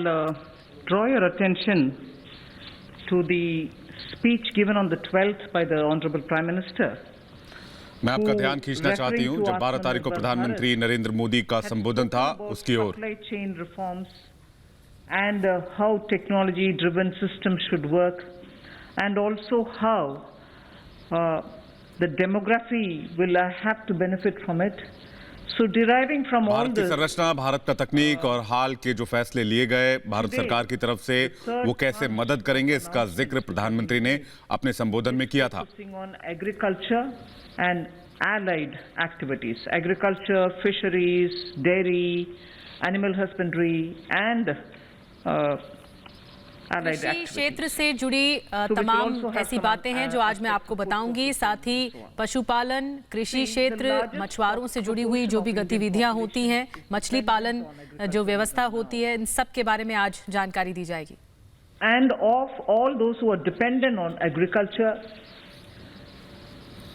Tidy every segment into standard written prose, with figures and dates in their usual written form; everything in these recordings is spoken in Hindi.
I'll draw your attention to the speech given on the 12th by the Honorable Prime Minister. मैं आपका ध्यान खींचना चाहती हूं, जब 12 तारीख को प्रधानमंत्री नरेंद्र मोदी का संबोधन था उसकी ओर। Supply chain reforms and how technology-driven systems should work, and also how the demography will have to benefit from it. So deriving from all Bharat की this, संरचना, भारत का तकनीक और हाल के जो फैसले लिए गए भारत सरकार की तरफ से वो कैसे मदद करेंगे, इसका जिक्र प्रधानमंत्री ने अपने संबोधन में किया था। on agriculture and allied activities, agriculture, fisheries, dairy, animal husbandry and कृषि क्षेत्र से जुड़ी तमाम ऐसी बातें हैं जो आज मैं आपको बताऊंगी। साथ ही पशुपालन, कृषि क्षेत्र, मछुआरों से जुड़ी हुई जो भी गतिविधियां होती हैं, मछली पालन जो व्यवस्था होती है, इन सब के बारे में आज जानकारी दी जाएगी। And of all those who are dependent on agriculture,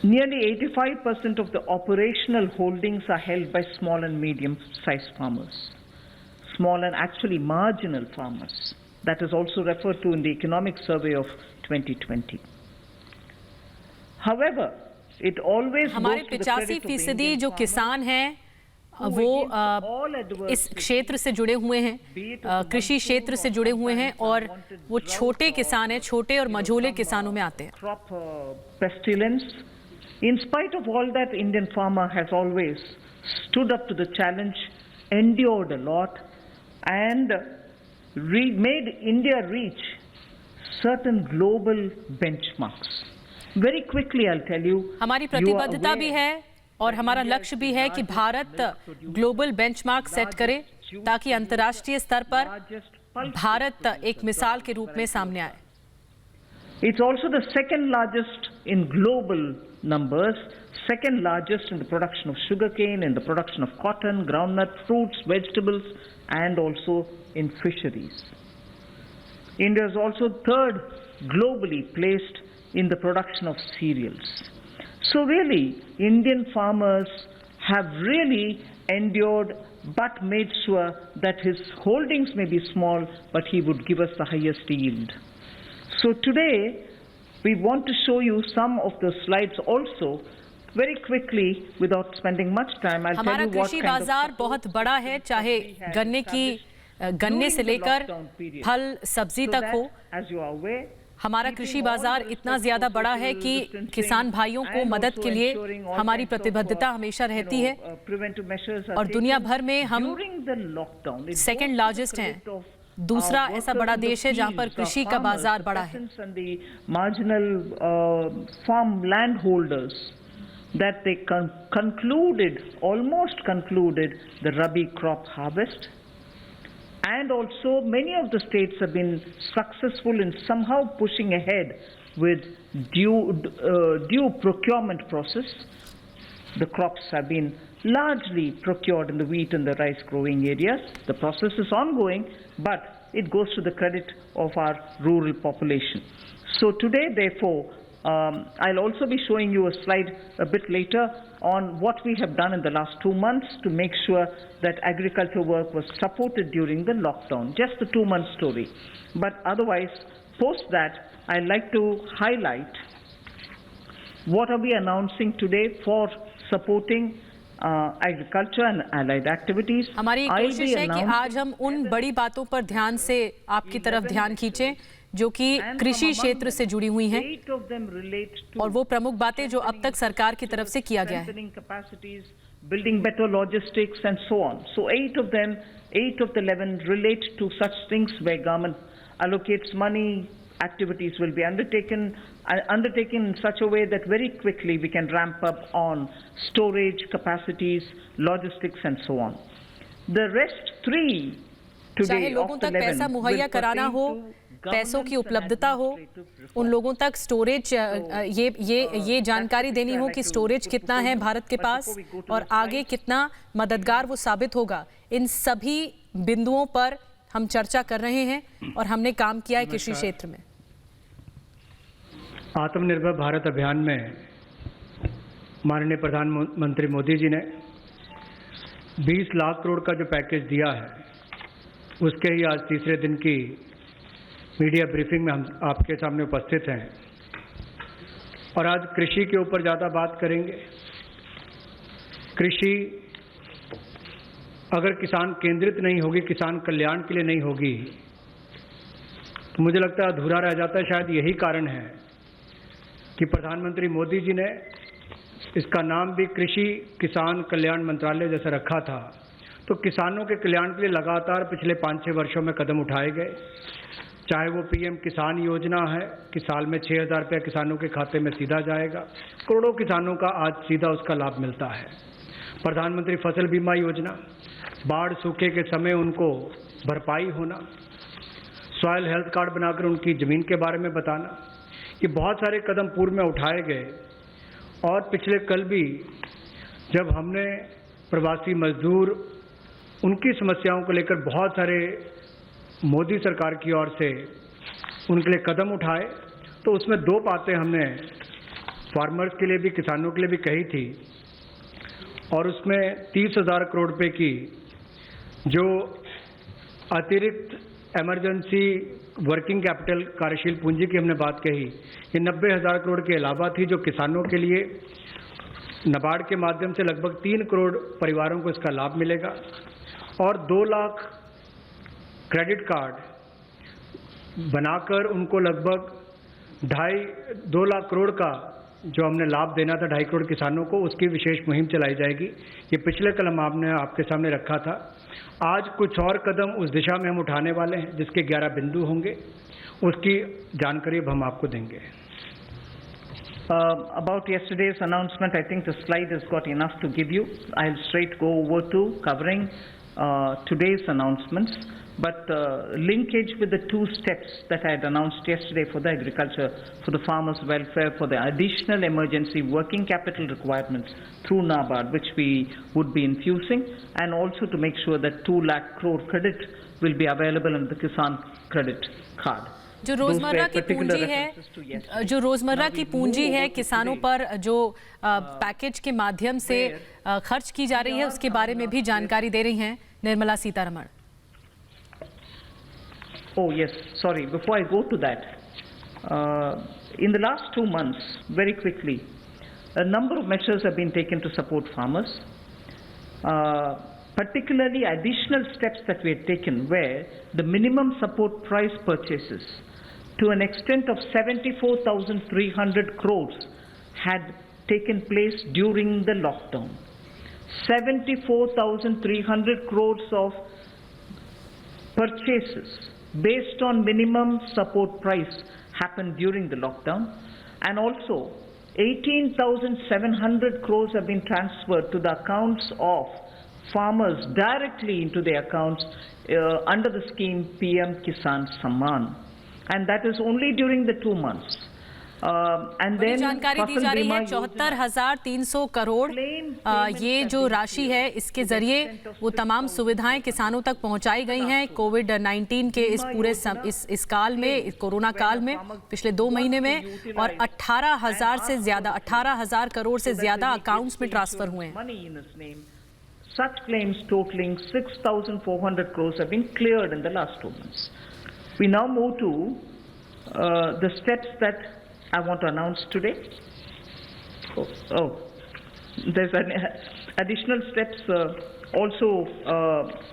nearly 85% of the operational holdings are held by small and medium-sized farmers, small and actually marginal farmers. That is also referred to in the economic survey of 2020. However, it always हमारे 85% जो किसान हैं वो इस क्षेत्र से जुड़े हुए हैं, कृषि क्षेत्र से जुड़े हुए हैं और वो छोटे किसान हैं, छोटे और मझोले किसानों में आते हैं। Crop pestilence. In spite of all that, Indian farmer has always stood up to the challenge, endured a lot, and made India reach certain global benchmarks. Very quickly, I'll tell you. हमारी प्रतिबद्धता भी है और हमारा लक्ष्य भी है कि भारत ग्लोबल बेंचमार्क सेट करे ताकि अंतर्राष्ट्रीय स्तर पर भारत एक मिसाल के रूप में सामने आए। It's also the second largest in global numbers, second largest in the production of sugarcane, in the production of cotton, groundnut, fruits, vegetables, and also in fisheries. India is also third globally placed in the production of cereals. So really, Indian farmers have really endured but made sure that his holdings may be small, but he would give us the highest yield. So today, we want to show you some of the slides also. Very quickly, without spending much time, I'll tell हमारा you what कृषि kind of बाजार बहुत बड़ा है, चाहे गन्ने से लेकर फल सब्जी तक हो। As you are aware, हमारा कृषि बाजार इतना ज्यादा बड़ा है कि किसान भाइयों को मदद के लिए हमारी प्रतिबद्धता हमेशा रहती है और दुनिया भर में हम सेकंड लार्जेस्ट हैं। दूसरा ऐसा बड़ा देश है जहां पर कृषि का बाजार बड़ा है। Marginal farm land holders that they almost concluded the Rabi crop harvest, and also many of the states have been successful in somehow pushing ahead with due procurement process. The crops have been largely procured in the wheat and the rice growing areas. The process is ongoing, but it goes to the credit of our rural population. So today, therefore, I'll also be showing you a slide a bit later on what we have done in the last 2 months to make sure that agriculture work was supported during the lockdown. Just the 2-month story. But otherwise, post that, I'd like to highlight what are we announcing today for supporting agriculture and allied activities. हमारी कोशिश है कि आज हम उन बड़ी बातों पर ध्यान से आपकी तरफ ध्यान खींचें जो कि कृषि क्षेत्र से जुड़ी हुई हैं और वो प्रमुख बातें जो अब तक सरकार की तरफ से किया गया है। Building better logistics and so on. So 8 of the 11 relate to such things where government allocates money, activities will be undertaken in such a way that very quickly we can ramp up on storage capacities, logistics and so on. The rest 3 चाहे today लोगों of the तक 11 पैसा मुहैया कराना हो, पैसों की उपलब्धता हो, उन लोगों तक स्टोरेज ये जानकारी देनी हो कि स्टोरेज कितना है भारत के पास और आगे कितना मददगार वो साबित होगा। इन सभी बिंदुओं पर हम चर्चा कर रहे हैं और हमने काम किया है कृषि क्षेत्र में। आत्मनिर्भर भारत अभियान में माननीय प्रधानमंत्री मोदी जी ने 20 लाख करोड़ का जो पैकेज दिया है उसके ही आज तीसरे दिन की मीडिया ब्रीफिंग में हम आपके सामने उपस्थित हैं और आज कृषि के ऊपर ज़्यादा बात करेंगे। कृषि अगर किसान केंद्रित नहीं होगी, किसान कल्याण के लिए नहीं होगी, तो मुझे लगता है अधूरा रह जाता है। शायद यही कारण है कि प्रधानमंत्री मोदी जी ने इसका नाम भी कृषि किसान कल्याण मंत्रालय जैसा रखा था। तो किसानों के कल्याण के लिए लगातार पिछले 5-6 वर्षों में कदम उठाए गए, चाहे वो पीएम किसान योजना है कि साल में 6,000 रुपया किसानों के खाते में सीधा जाएगा, करोड़ों किसानों का आज सीधा उसका लाभ मिलता है। प्रधानमंत्री फसल बीमा योजना, बाढ़ सूखे के समय उनको भरपाई होना, सॉयल हेल्थ कार्ड बनाकर उनकी ज़मीन के बारे में बताना, ये बहुत सारे कदम पूर्व में उठाए गए। और पिछले कल भी जब हमने प्रवासी मजदूर उनकी समस्याओं को लेकर बहुत सारे मोदी सरकार की ओर से उनके लिए कदम उठाए, तो उसमें 2 बातें हमने फार्मर्स के लिए भी, किसानों के लिए भी कही थी। और उसमें 30,000 करोड़ रुपए की जो अतिरिक्त इमरजेंसी वर्किंग कैपिटल कार्यशील पूंजी की हमने बात कही, ये 90,000 करोड़ के अलावा थी, जो किसानों के लिए नाबार्ड के माध्यम से लगभग 3 करोड़ परिवारों को इसका लाभ मिलेगा। और 2 लाख क्रेडिट कार्ड बनाकर उनको लगभग 2 लाख करोड़ का जो हमने लाभ देना था 2.5 करोड़ किसानों को, उसकी विशेष मुहिम चलाई जाएगी। ये पिछले कल हमने आपके सामने रखा था। आज कुछ और कदम उस दिशा में हम उठाने वाले हैं, जिसके 11 बिंदु होंगे, उसकी जानकारी अब हम आपको देंगे। About yesterday's announcement, I think the slide has got enough to give you. I'll straight go over to covering today's announcements, but linkage with the 2 steps that I had announced yesterday for the agriculture, for the farmers' welfare, for the additional emergency working capital requirements through NABARD, which we would be infusing, and also to make sure that 2 lakh crore credit will be available in the Kisan credit card. जो रोजमर्रा की पूंजी है, जो रोजमर्रा की पूंजी है किसानों पर जो पैकेज के माध्यम से खर्च की जा रही है, उसके बारे में भी जानकारी दे रही हैं Nirmala Sitharaman. Oh yes, sorry, before I go to that, in the last 2 months, very quickly, a number of measures have been taken to support farmers. Particularly additional steps that we had taken where the minimum support price purchases to an extent of 74,300 crores had taken place during the lockdown. 74,300 crores of purchases based on minimum support price happened during the lockdown, and also 18,700 crores have been transferred to the accounts of farmers directly into their accounts under the scheme PM Kisan Samman, and that is only during the 2 months. And then जानकारी दी जा रही है 74,300 करोड़ ये जो राशि है, इसके जरिए वो तमाम सुविधाएं किसानों तक पहुंचाई गई हैं कोविड-19 के इस पूरे इस काल में, कोरोना काल में, पिछले 2 महीने में, और 18,000 करोड़ से ज्यादा अकाउंट्स में ट्रांसफर हुए हैं। Such claims totaling 6,400 crores have been cleared in the last 2 months. We now move to the steps that I want to announce today. There's additional steps also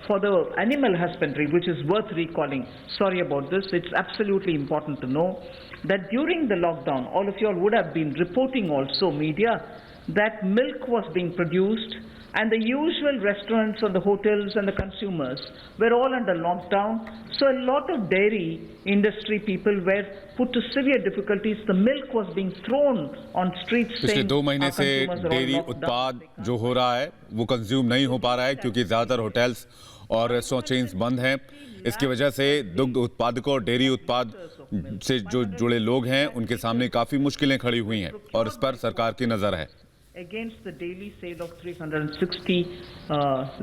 for the animal husbandry, which is worth recalling. Sorry about this. It's absolutely important to know that during the lockdown, all of you all would have been reporting also, media, that milk was being produced, and the usual restaurants and the hotels and the consumers were all under lockdown. So a lot of dairy industry people were put to severe difficulties. The milk was being thrown on streets. पिछले 2 महीने से डेयरी उत्पाद जो हो रहा है वो कंज्यूम नहीं हो पा रहा है, क्योंकि ज़्यादातर होटल्स और रेस्टोरेंट चेन्स बंद हैं। इसकी वजह से दुग्ध उत्पादकों और डेयरी उत्पाद से जो जुड़े लोग हैं उनके सामने काफ़ी मुश्किलें खड़ी हुई हैं, और इस पर सरकार की नज़र है। Against the daily sale of 360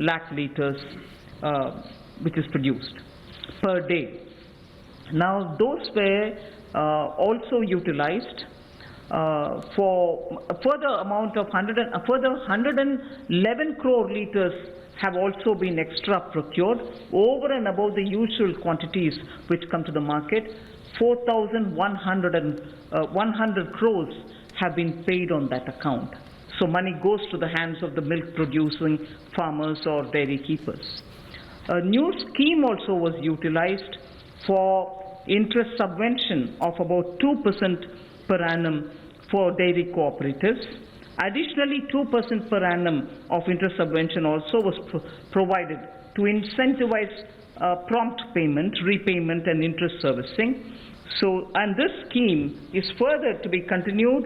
lakh liters which is produced per day. Now those were also utilized for a further amount of 111 crore liters have also been extra procured over and above the usual quantities which come to the market. 4,100 crores have been paid on that account. So money goes to the hands of the milk producing farmers or dairy keepers. A new scheme also was utilized for interest subvention of about 2% per annum for dairy cooperatives. Additionally, 2% per annum of interest subvention also was provided to incentivize prompt payment, repayment and interest servicing. So, and this scheme is further to be continued,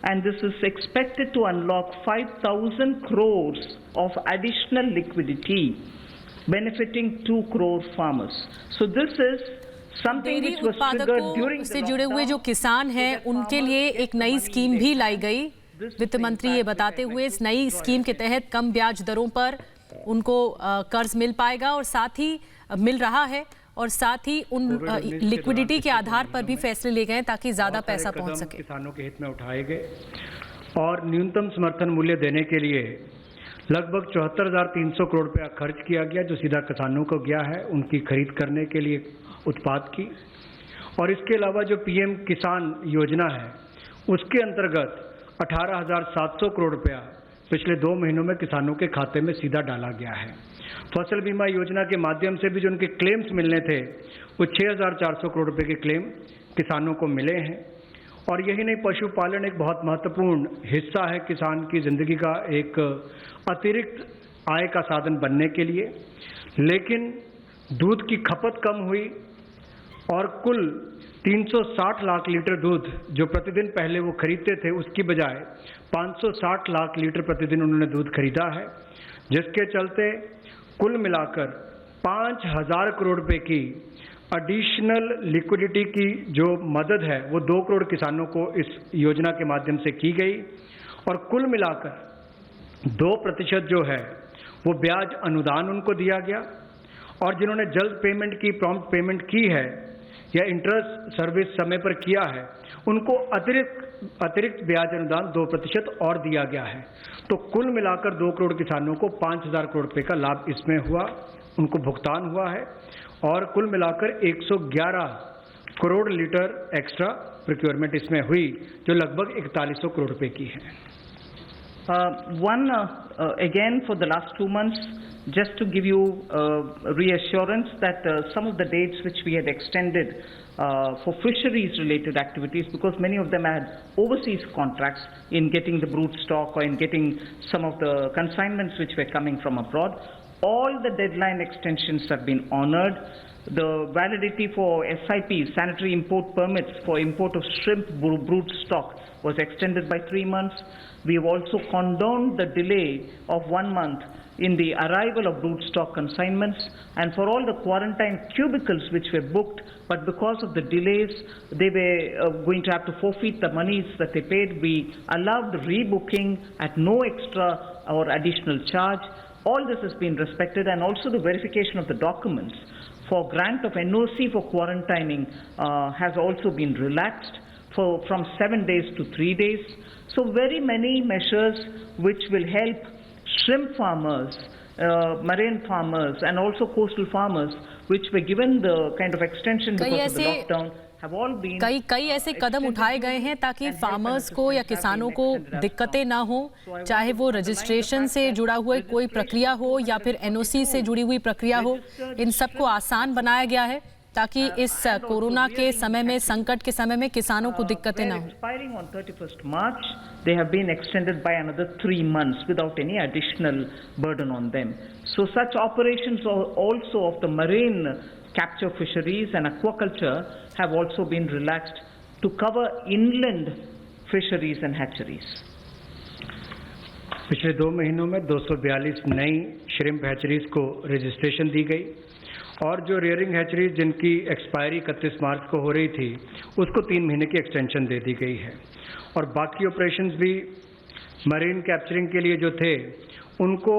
and this is expected to unlock 5,000 crores of additional liquidity benefiting 2 crore farmers. So this is something dairy which was triggered during उत्पादकों से the जुड़े हुए जो lockdown. किसान हैं उनके लिए एक नई स्कीम भी लाई गई। वित्त मंत्री ये बताते हुए इस नई स्कीम के तहत कम ब्याज दरों पर उनको कर्ज मिल पाएगा और साथ ही मिल रहा है और साथ ही उन लिक्विडिटी के आधार पर भी फैसले लिए गए ताकि ज्यादा पैसा पहुंच सके। किसानों के हित में उठाए गए और न्यूनतम समर्थन मूल्य देने के लिए लगभग 74,300 करोड़ रुपया खर्च किया गया, जो सीधा किसानों को गया है उनकी खरीद करने के लिए उत्पाद की। और इसके अलावा जो पीएम किसान योजना है उसके अंतर्गत 18,700 करोड़ रुपया पिछले 2 महीनों में किसानों के खाते में सीधा डाला गया है। फसल बीमा योजना के माध्यम से भी जो उनके क्लेम्स मिलने थे वो 6,400 करोड़ रुपए के क्लेम किसानों को मिले हैं। और यही नहीं, पशुपालन एक बहुत महत्वपूर्ण हिस्सा है किसान की जिंदगी का, एक अतिरिक्त आय का साधन बनने के लिए। लेकिन दूध की खपत कम हुई और कुल 360 लाख लीटर दूध जो प्रतिदिन पहले वो खरीदते थे उसकी बजाय 560 लाख लीटर प्रतिदिन उन्होंने दूध खरीदा है, जिसके चलते कुल मिलाकर 5,000 करोड़ रुपए की एडिशनल लिक्विडिटी की जो मदद है वो 2 करोड़ किसानों को इस योजना के माध्यम से की गई। और कुल मिलाकर 2% जो है वो ब्याज अनुदान उनको दिया गया और जिन्होंने जल्द पेमेंट की, प्रॉम्प्ट पेमेंट की है या इंटरेस्ट सर्विस समय पर किया है उनको अतिरिक्त ब्याज अनुदान 2% और दिया गया है। तो कुल मिलाकर 2 करोड़ किसानों को 5,000 करोड़ रुपए का लाभ इसमें हुआ, उनको भुगतान हुआ है और कुल मिलाकर 111 करोड़ लीटर एक्स्ट्रा प्रोक्योरमेंट इसमें हुई जो लगभग 4100 करोड़ रुपए की है। Again, for the last 2 months, just to give you reassurance that some of the dates which we had extended for fisheries related activities, because many of them had overseas contracts in getting the brood stock or in getting some of the consignments which were coming from abroad, all the deadline extensions have been honored. The validity for SIP, sanitary import permits for import of shrimp brood stock, was extended by 3 months. We have also condoned the delay of 1 month in the arrival of brood stock consignments, and for all the quarantine cubicles which were booked, but because of the delays, they were going to have to forfeit the monies that they paid. We allowed the rebooking at no extra or additional charge. All this has been respected, and also the verification of the documents for grant of NOC for quarantining has also been relaxed from 7 days to 3 days. So very many measures which will help shrimp farmers, marine farmers and also coastal farmers which were given the kind of extension because of the lockdown have all been कई ऐसे कदम उठाए गए हैं ताकि फार्मर्स को या किसानों को दिक्कतें ना हो, चाहे वो रजिस्ट्रेशन से जुड़ा हुआ कोई प्रक्रिया हो या फिर एनओसी से जुड़ी हुई प्रक्रिया हो, इन सबको आसान बनाया गया है ताकि इस कोरोना के समय में, संकट के समय में किसानों को दिक्कतें ना हो। Expiring on 31st March, they have been extended by another 3 months without any additional burden on them. So such operations also of the marine capture fisheries and aquaculture have also been relaxed to cover inland fisheries and hatcheries. पिछले 2 महीनों में 242 नई श्रिम्प हैचरीज को रजिस्ट्रेशन दी गई और जो रेयरिंग हैचरीज जिनकी एक्सपायरी 31 मार्च को हो रही थी उसको 3 महीने की एक्सटेंशन दे दी गई है। और बाकी ऑपरेशंस भी मरीन कैप्चरिंग के लिए जो थे उनको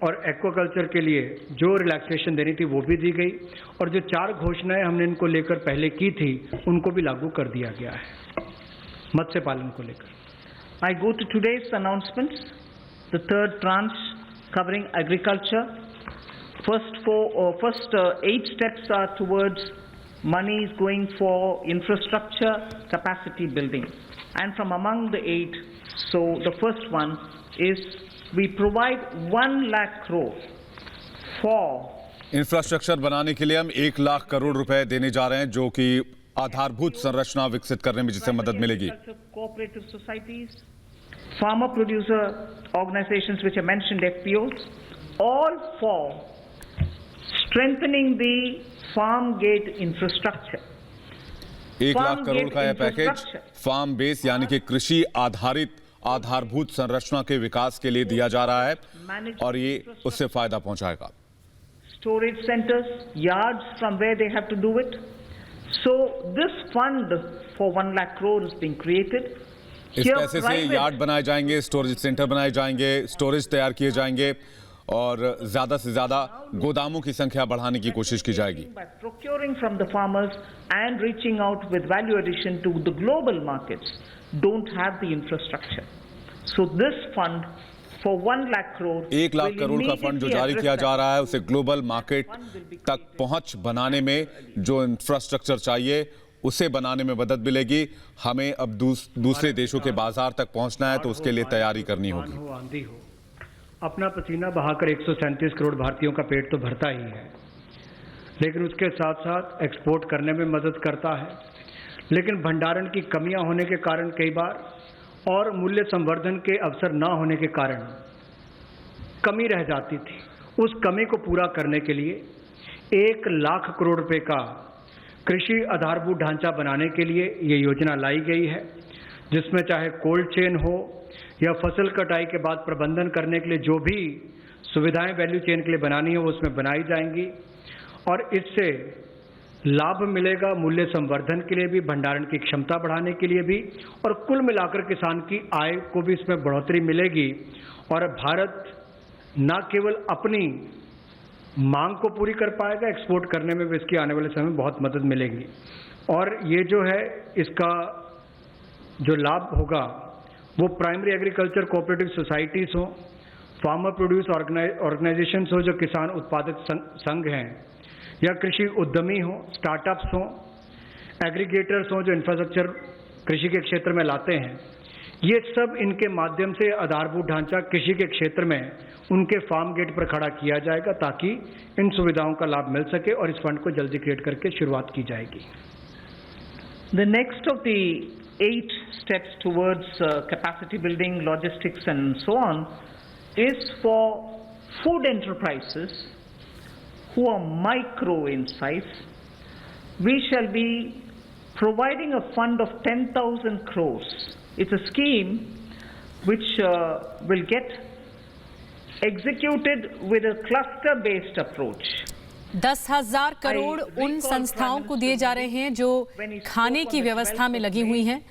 और एक्वाकल्चर के लिए जो रिलैक्सेशन देनी थी वो भी दी गई और जो 4 घोषणाएं हमने इनको लेकर पहले की थी उनको भी लागू कर दिया गया है मत्स्य पालन को लेकर। I go to today's announcements. The third tranche covering agriculture. First 8 steps are towards monies going for infrastructure capacity building. And from among the 8, so the first one is we provide 1 lakh crore for infrastructure बनाने के लिए हम 1 लाख करोड़ रुपए देने जा रहे हैं, जो कि आधारभूत संरचना विकसित करने में जिससे मदद मिलेगी. Cooperative societies, farmer producer organizations which I mentioned, FPOs, all for strengthening the farm gate infrastructure. 1 lakh crore का यह पैकेज फार्म बेस यानी कि कृषि आधारित आधारभूत संरचना के विकास के लिए दिया जा रहा है और ये उससे फायदा पहुंचाएगा. Storage centers, yards from where they have to do it. So this fund for 1 lakh crore is being created. इस पैसे से यार्ड बनाए जाएंगे, स्टोरेज सेंटर बनाए जाएंगे, स्टोरेज तैयार किए जाएंगे और ज्यादा से ज्यादा गोदामों की संख्या बढ़ाने की कोशिश की जाएगी. By procuring from the farmers and reaching out with value addition to the global markets, don't have the infrastructure. So this fund for 1 lakh crore, 1 lakh crore का फंड जो जारी किया जा रहा है उसे ग्लोबल मार्केट तक पहुंच बनाने में जो इंफ्रास्ट्रक्चर चाहिए उसे बनाने में मदद मिलेगी. हमें अब दूसरे देशों के बाजार तक पहुंचना है तो उसके लिए तैयारी करनी होगी. आंधी हो, अपना पसीना बहाकर 137 करोड़ भारतीयों का पेट तो भरता ही है, लेकिन उसके साथ साथ एक्सपोर्ट करने में मदद करता है. लेकिन भंडारण की कमियां होने के कारण कई बार और मूल्य संवर्धन के अवसर न होने के कारण कमी रह जाती थी. उस कमी को पूरा करने के लिए 1 लाख करोड़ रुपए का कृषि आधारभूत ढांचा बनाने के लिए ये योजना लाई गई है, जिसमें चाहे कोल्ड चेन हो या फसल कटाई के बाद प्रबंधन करने के लिए जो भी सुविधाएं वैल्यू चेन के लिए बनानी है वो उसमें बनाई जाएंगी और इससे लाभ मिलेगा मूल्य संवर्धन के लिए भी, भंडारण की क्षमता बढ़ाने के लिए भी और कुल मिलाकर किसान की आय को भी इसमें बढ़ोतरी मिलेगी और भारत न केवल अपनी मांग को पूरी कर पाएगा, एक्सपोर्ट करने में भी इसकी आने वाले समय में बहुत मदद मिलेगी. और ये जो है इसका जो लाभ होगा वो प्राइमरी एग्रीकल्चर कोऑपरेटिव सोसाइटीज हो, फार्मर प्रोड्यूस ऑर्गेनाइजेशंस हो जो किसान उत्पादक संघ हैं, या कृषि उद्यमी हो, स्टार्टअप्स हो, एग्रीगेटर्स हो जो इंफ्रास्ट्रक्चर कृषि के क्षेत्र में लाते हैं. ये सब इनके माध्यम से आधारभूत ढांचा कृषि के क्षेत्र में उनके फार्म गेट पर खड़ा किया जाएगा ताकि इन सुविधाओं का लाभ मिल सके और इस फंड को जल्दी क्रिएट करके शुरुआत की जाएगी. The next of the 8 steps towards capacity building, logistics and so on is for food enterprises who are micro in size. We shall be providing a fund of 10,000 crores. It's a scheme which will get executed with a cluster-based approach. 10,000 crore उन संस्थाओं को दिए जा रहे हैं जो खाने की व्यवस्था में लगी हुई हैं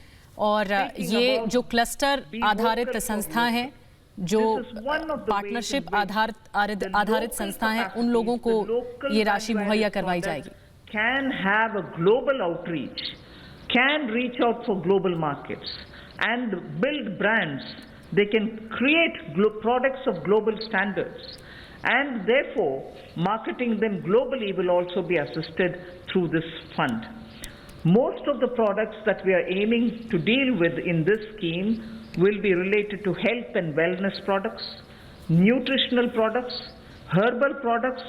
और ये जो क्लस्टर आधारित संस्था हैं, जो पार्टनरशिप आधारित संस्था हैं, उन लोगों को ये राशि मुहैया करवाई जाएगी. Can have a global outreach, can reach out for global markets and build brands. They can create products of global standards and therefore marketing them globally will also be assisted through this fund. Most of the products that we are aiming to deal with in this scheme will be related to health and wellness products, nutritional products, herbal products,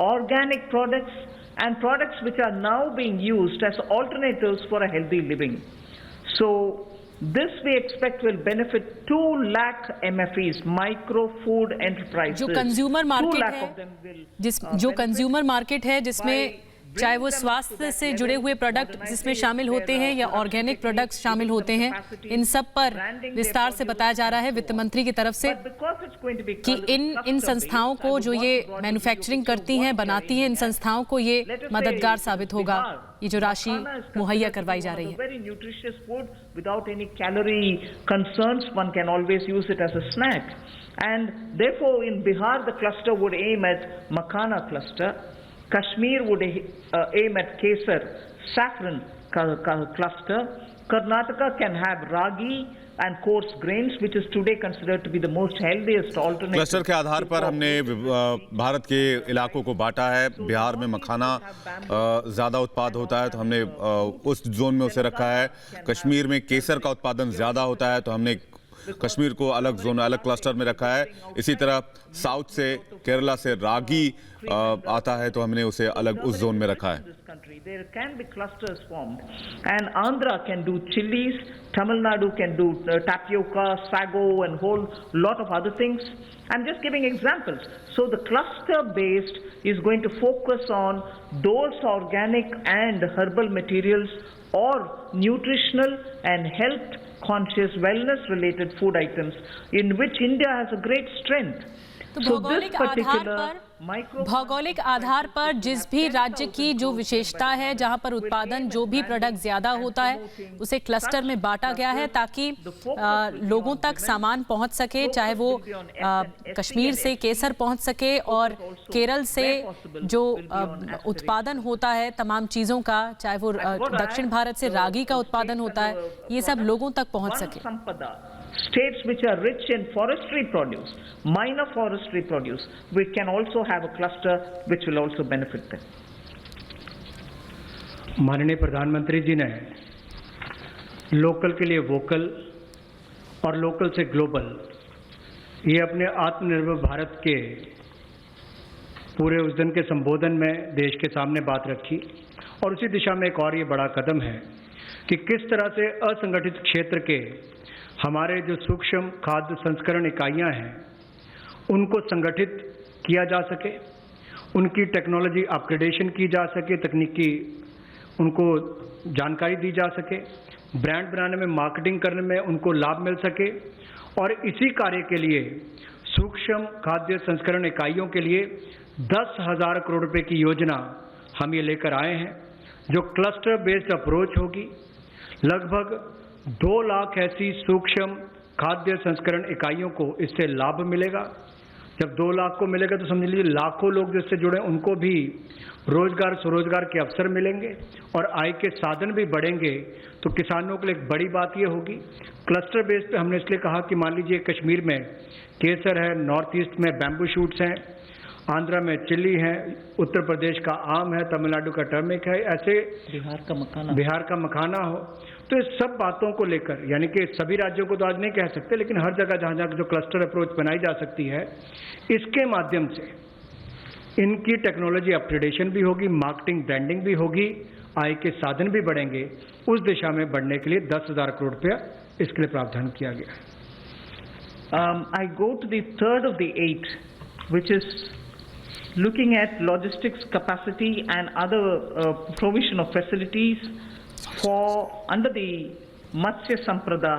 organic products and products which are now being used as alternatives for a healthy living. So this we expect will benefit 2 lakh MFEs, micro food enterprises. जो कंज्यूमर मार्केट है जिसमें चाहे वो स्वास्थ्य से जुड़े हुए प्रोडक्ट जिसमें शामिल होते हैं या ऑर्गेनिक प्रोडक्ट्स शामिल होते हैं, इन सब पर विस्तार से बताया जा रहा है वित्त मंत्री की तरफ से कि इन संस्थाओं को जो ये मैन्युफैक्चरिंग करती हैं, बनाती हैं, इन संस्थाओं को ये मददगार साबित होगा, ये जो राशि मुहैया करवाई जा रही है. Very nutritious food without any calorie concerns. One can always use it as a snack. And therefore in Bihar the cluster would aim at Makhana cluster. Kashmir would aim at Kesar saffron cluster. Karnataka can have ragi and coarse grains, which is today considered to be the most healthiest alternative. Cluster के आधार पर हमने भारत के इलाकों को बांटा है। बिहार में मखाना ज़्यादा उत्पाद होता है तो हमने उस जोन में उसे रखा है। कश्मीर में केसर का उत्पादन ज़्यादा होता है तो हमने कश्मीर को अलग जोन, अलग क्लस्टर में रखा है। इसी तरह साउथ से, केरला से रागी आता है तो हमने उसे अलग उस जोन में रखा है। There can be clusters formed, and Andhra can do chilies, Tamil Nadu can do tapioca, sago, and whole lot of other things. I'm just giving examples. So the cluster based is going to focus on those organic and herbal materials or nutritional and health conscious wellness related food items in which India has a great strength. तो भौगोलिक आधार पर जिस भी राज्य की जो विशेषता है, जहां पर उत्पादन जो भी प्रोडक्ट ज्यादा होता है, उसे क्लस्टर में बांटा गया है ताकि लोगों तक सामान पहुंच सके, चाहे वो कश्मीर से केसर पहुंच सके और केरल से जो उत्पादन होता है तमाम चीजों का, चाहे वो दक्षिण भारत से रागी का उत्पादन होता है, ये सब लोगों तक पहुंच सके। States which are rich in forestry produce, minor forestry produce, we can also have a cluster which will also benefit them. माननीय प्रधानमंत्री जी ने लोकल के लिए वोकल और लोकल से ग्लोबल, ये अपने आत्मनिर्भर भारत के पूरे उस दिन के संबोधन में देश के सामने बात रखी और उसी दिशा में एक और ये बड़ा कदम है कि किस तरह से असंगठित क्षेत्र के हमारे जो सूक्ष्म खाद्य संस्करण इकाइयां हैं उनको संगठित किया जा सके, उनकी टेक्नोलॉजी अपग्रेडेशन की जा सके, तकनीकी उनको जानकारी दी जा सके, ब्रांड बनाने में, मार्केटिंग करने में उनको लाभ मिल सके। और इसी कार्य के लिए सूक्ष्म खाद्य संस्करण इकाइयों के लिए 10,000 करोड़ रुपए की योजना हम ये लेकर आए हैं, जो क्लस्टर बेस्ड अप्रोच होगी। लगभग 2 लाख ऐसी सूक्ष्म खाद्य संस्करण इकाइयों को इससे लाभ मिलेगा। जब 2 लाख को मिलेगा तो समझ लीजिए लाखों लोग जिससे जुड़े उनको भी रोजगार, स्वरोजगार के अवसर मिलेंगे और आय के साधन भी बढ़ेंगे। तो किसानों के लिए एक बड़ी बात ये होगी। क्लस्टर बेस पे हमने इसलिए कहा कि मान लीजिए कश्मीर में केसर है, नॉर्थ ईस्ट में बैम्बू शूट्स हैं, आंध्रा में चिल्ली है, उत्तर प्रदेश का आम है, तमिलनाडु का टर्मिक है, ऐसे बिहार का मखाना हो। तो इस सब बातों को लेकर, यानी कि सभी राज्यों को तो आज नहीं कह सकते, लेकिन हर जगह जहां जहां जो क्लस्टर अप्रोच बनाई जा सकती है, इसके माध्यम से इनकी टेक्नोलॉजी अपग्रेडेशन भी होगी, मार्केटिंग ब्रांडिंग भी होगी, आय के साधन भी बढ़ेंगे। उस दिशा में बढ़ने के लिए 10,000 करोड़ रुपया इसके लिए प्रावधान किया गया है। I go to the third of the 8, which is looking at logistics capacity and other provision of facilities for under the Matsya Sampada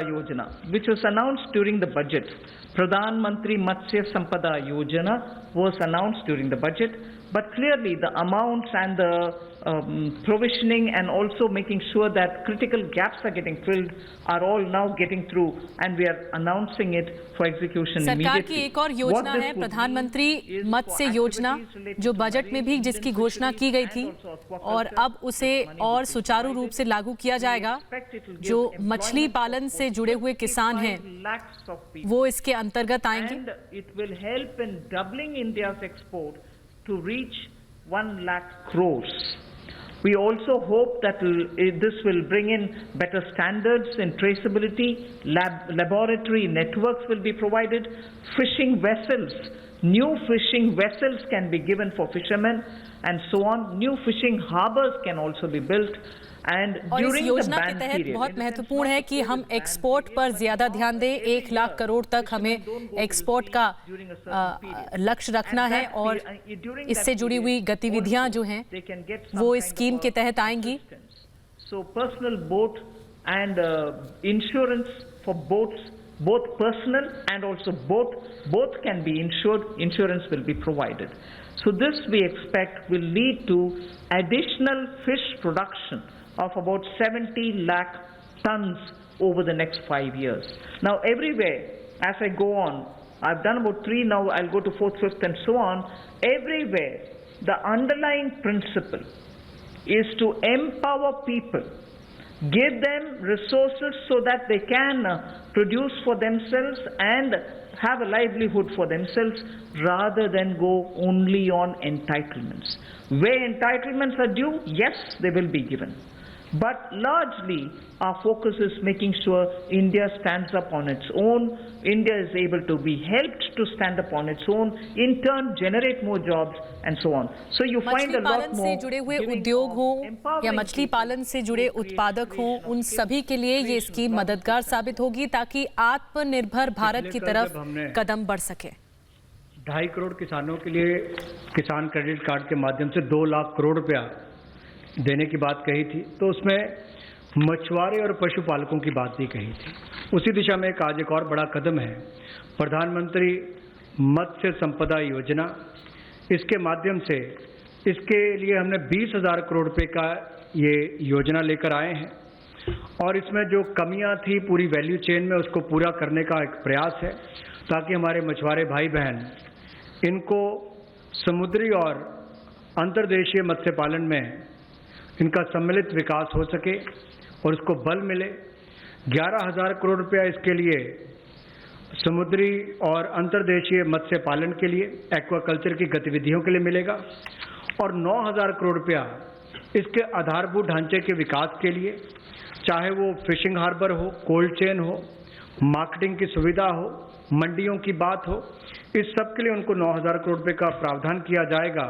Yojana, which was announced during the budget. Pradhan Mantri Matsya Sampada Yojana was announced during the budget, but clearly the amounts and the provisioning and also making sure that critical gaps are getting filled are all now getting through, and we are announcing it for execution सरकार immediately. की एक और योजना है प्रधानमंत्री मत्स्य योजना, जो बजट में भी जिसकी घोषणा की गई थी और अब उसे और सुचारू रूप से लागू किया जाएगा। जो मछली पालन से जुड़े हुए किसान हैं वो इसके अंतर्गत आएंगे। And it will help in doubling India's export to reach 1 lakh crores. We also hope that this will bring in better standards in traceability, laboratory networks will be provided, fishing vessels, new fishing vessels can be given for fishermen and so on, new fishing harbors can also be built. और इस योजना के तहत बहुत महत्वपूर्ण है कि हम एक्सपोर्ट पर ज्यादा ध्यान दें। 1 लाख करोड़ तक हमें एक्सपोर्ट का लक्ष्य रखना है और इससे जुड़ी हुई गतिविधियां जो हैं वो इस स्कीम के तहत आएंगी। So personal boat and insurance for boats, both personal and also both can be insured. Insurance will be provided. So this we expect will lead to additional fish production of about 70 lakh tons over the next 5 years. Now everywhere, as I go on, I've done about 3 now, I'll go to 4th, 5th and so on. Everywhere, the underlying principle is to empower people, give them resources so that they can produce for themselves and have a livelihood for themselves rather than go only on entitlements. Where entitlements are due, yes, they will be given. But largely, our focus is making sure India stands up on its own. India is able to be helped to stand up on its own, in turn generate more jobs and so on. So you find a lot more. मछली पालन से जुड़े हुए उद्योग हों या मछली पालन से जुड़े उत्पादक हों, उन सभी के लिए ये स्कीम मददगार साबित होगी ताकि आत्मनिर्भर भारत की तरफ कदम बढ़ सके। 2.5 करोड़ किसानों के लिए किसान क्रेडिट कार्ड के माध्यम से 2 लाख करोड़ रुपया देने की बात कही थी, तो उसमें मछुआरे और पशुपालकों की बात भी कही थी। उसी दिशा में आज एक और बड़ा कदम है, प्रधानमंत्री मत्स्य संपदा योजना। इसके माध्यम से इसके लिए हमने 20,000 करोड़ रुपए का ये योजना लेकर आए हैं और इसमें जो कमियां थी पूरी वैल्यू चेन में उसको पूरा करने का एक प्रयास है ताकि हमारे मछुआरे भाई बहन इनको समुद्री और अंतर्देशीय मत्स्य पालन में इनका सम्मिलित विकास हो सके और उसको बल मिले। 11,000 करोड़ रुपया इसके लिए समुद्री और अंतर्देशीय मत्स्य पालन के लिए, एक्वाकल्चर की गतिविधियों के लिए मिलेगा और 9,000 करोड़ रुपया इसके आधारभूत ढांचे के विकास के लिए, चाहे वो फिशिंग हार्बर हो, कोल्ड चेन हो, मार्केटिंग की सुविधा हो, मंडियों की बात हो, इस सब के लिए उनको 9,000 करोड़ रुपए का प्रावधान किया जाएगा।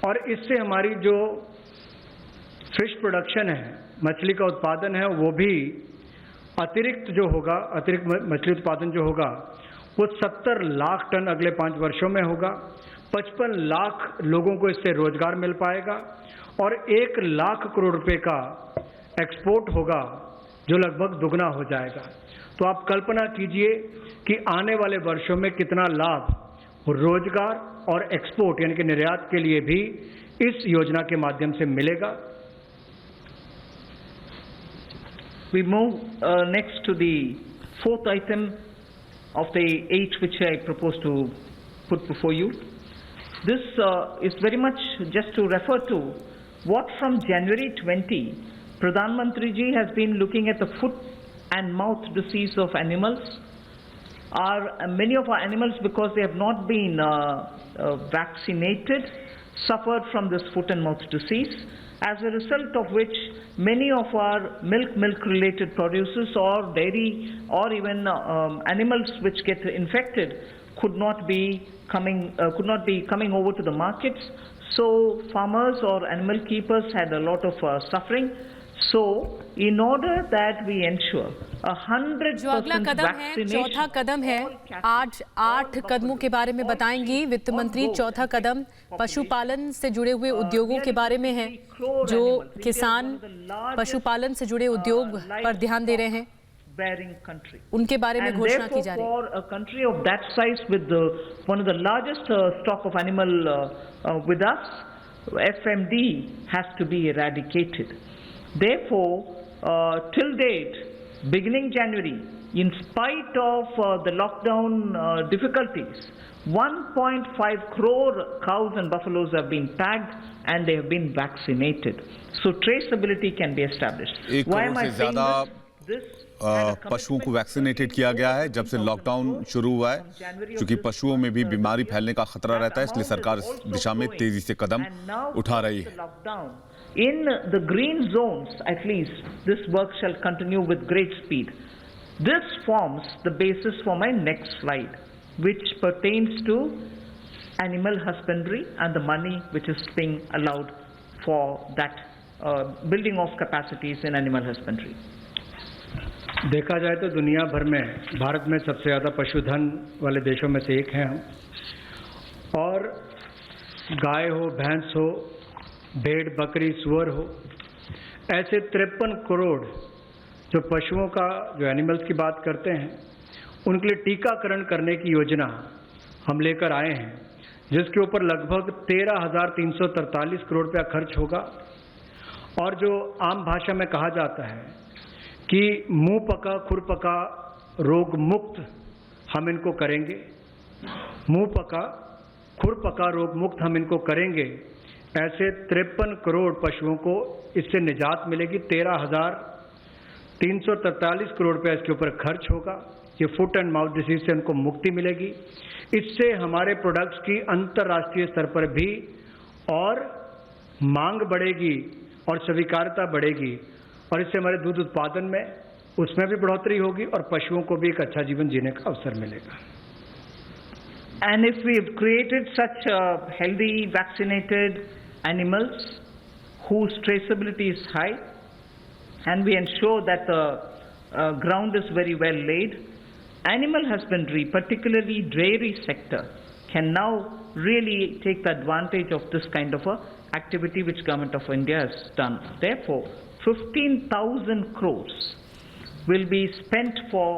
और इससे हमारी जो फिश प्रोडक्शन है, मछली का उत्पादन है, वो भी अतिरिक्त जो होगा, अतिरिक्त मछली उत्पादन जो होगा वो 70 लाख टन अगले 5 वर्षों में होगा। 55 लाख लोगों को इससे रोजगार मिल पाएगा और 1 लाख करोड़ रुपए का एक्सपोर्ट होगा जो लगभग दुगना हो जाएगा। तो आप कल्पना कीजिए कि आने वाले वर्षों में कितना लाभ रोजगार और एक्सपोर्ट यानी कि निर्यात के लिए भी इस योजना के माध्यम से मिलेगा। We move next to the 4th item of the 8 which I propose to put before you. This is very much just to refer to what from January 20, Pradhan Mantri ji has been looking at the foot and mouth disease of animals. Many of our animals, because they have not been vaccinated, suffered from this foot and mouth disease, as a result of which many of our milk-related producers or dairy or even animals which get infected could not be coming over to the markets. So farmers or animal keepers had a lot of suffering. So in order that we ensure 100% जो अगला कदम है, चौथा कदम है, 8 कदमों के बारे में बताएंगी वित्त मंत्री। चौथा कदम पशुपालन से जुड़े हुए उद्योगों के बारे में है, जो किसान पशुपालन से जुड़े उद्योग पर ध्यान दे रहे हैं, उनके बारे में घोषणा की जा रही है। For a country of that size with one of the largest stock of animal with us, FMD has to be eradicated. Therefore, till date, beginning January, in spite of the lockdown difficulties, 1.5 crore cows and buffaloes have been tagged and they have been vaccinated. So traceability can be established. Why am I saying this? पशुओं को वैक्सीनेटेड किया गया है जब से लॉकडाउन शुरू हुआ है, क्योंकि पशुओं में भी बीमारी फैलने का खतरा रहता है, इसलिए सरकार इस दिशा में तेजी से कदम उठा रही है। In the green zones, at least, this work shall continue with great speed. This forms the basis for my next slide, which pertains to animal husbandry and the money which is being allowed for that building of capacities in animal husbandry. देखा जाए तो दुनिया भर में भारत में सबसे ज़्यादा पशुधन वाले देशों में से एक हैं हम, और गाय हो, भैंस हो, भेड़, बकरी, सुअर हो, ऐसे 53 करोड़ जो पशुओं का, जो एनिमल्स की बात करते हैं, उनके लिए टीकाकरण करने की योजना हम लेकर आए हैं, जिसके ऊपर लगभग 13,343 करोड़ रुपया खर्च होगा। और जो आम भाषा में कहा जाता है कि मुंह पका खुर पका रोग मुक्त हम इनको करेंगे, मुंह पका खुर पका रोग मुक्त हम इनको करेंगे, ऐसे 53 करोड़ पशुओं को इससे निजात मिलेगी। 13,343 करोड़ रुपया इसके ऊपर खर्च होगा। ये फुट एंड माउथ डिसीज से उनको मुक्ति मिलेगी। इससे हमारे प्रोडक्ट्स की अंतर्राष्ट्रीय स्तर पर भी और मांग बढ़ेगी और स्वीकार्यता बढ़ेगी, और इससे हमारे दूध उत्पादन में उसमें भी बढ़ोतरी होगी और पशुओं को भी एक अच्छा जीवन जीने का अवसर मिलेगा। And if we've created such healthy vaccinated animals whose traceability is high, and we ensure that the ground is very well laid, animal husbandry, particularly dairy sector, can now really take the advantage of this kind of a activity which Government of India has done. Therefore, 15,000 crores will be spent for